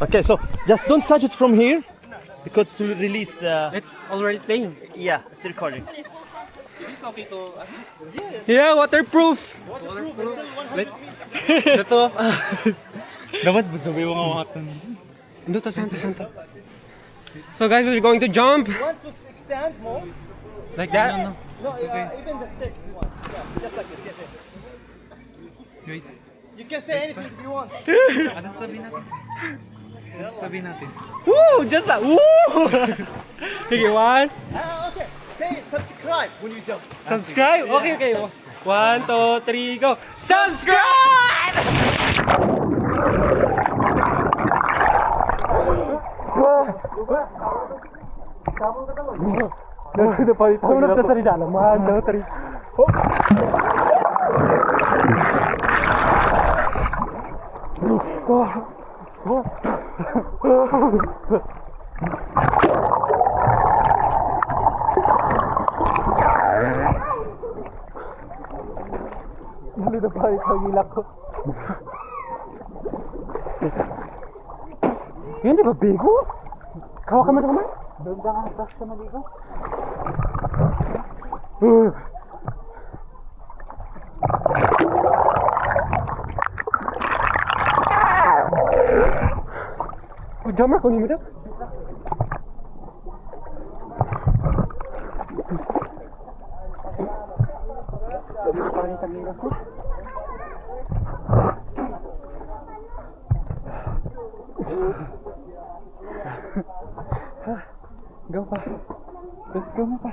Okay, so just don't touch it from here because to release the. It's already playing. Yeah, it's recording. It's okay to... Yeah, waterproof! Let's... The two of us. Dapat ba sabi mo nga wakatan? Ando, Santa. So guys, we're going to jump. You want to extend more? Like that? No, even the stick if you want. Yeah, just like this. Yes, yes. Wait, You can say anything if you want. ano sabihin natin? Woo! Just that! Woo! Okay, one. Okay, say subscribe when you jump. Subscribe? Okay. 1, 2, 3, go! Subscribe! Sumunod ka sa rinala. 1, 2, 3. Hindi na pa ikagilak ko. Yan, di ba bigo? Kawa ka man naman? Doon ka nga tapos sa maligo? Jammer ko ni mo daw. Parang tagilak ko. Go pa. Let's go mo pa.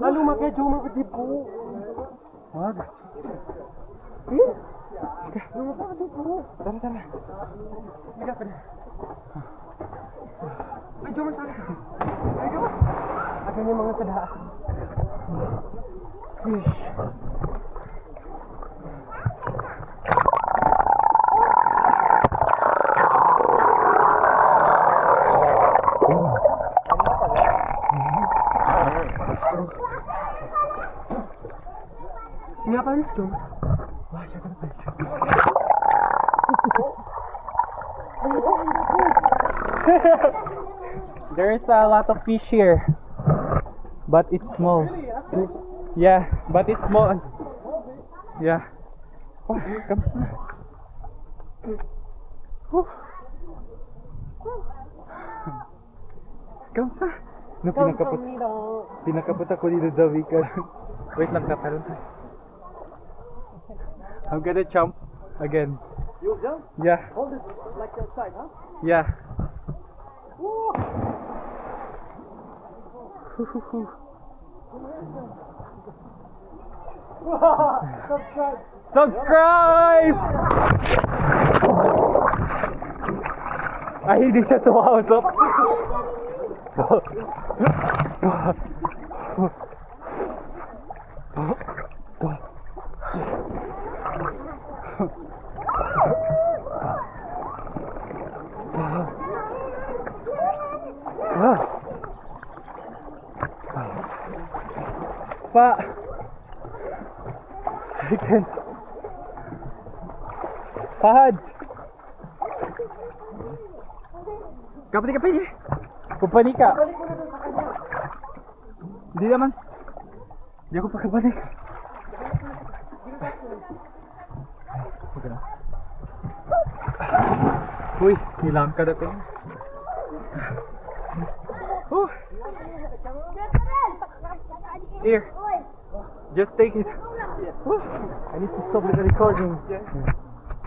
Lalo mapya, Jammer, di po. Wag. Tara. Liga ka na. Ay, Jammer, sana. Ay, Jammer. Akin yung mga sada. Fish. Nga pa rin, Jammer. Wah, siya ka na pala. There's a lot of fish here. But it's small. Yeah, but it's small. Yeah. Oh, kamusta? Kamusta? No, pinakapot ako dito sa weekend. Wait lang, tatalon tayo. I'm gonna jump again. You jump? Yeah, Hold it like outside, huh? yeah. Subscribe! Ay, hindi siya sumausap. Pa! Chicken! Pahad! Kapati ka pa eh! Kupani ka! Hindi naman! Hindi ako pagkabalik! Okay na. Uy! Nilang ka na ko. Here! Just take it! I need to stop the recording.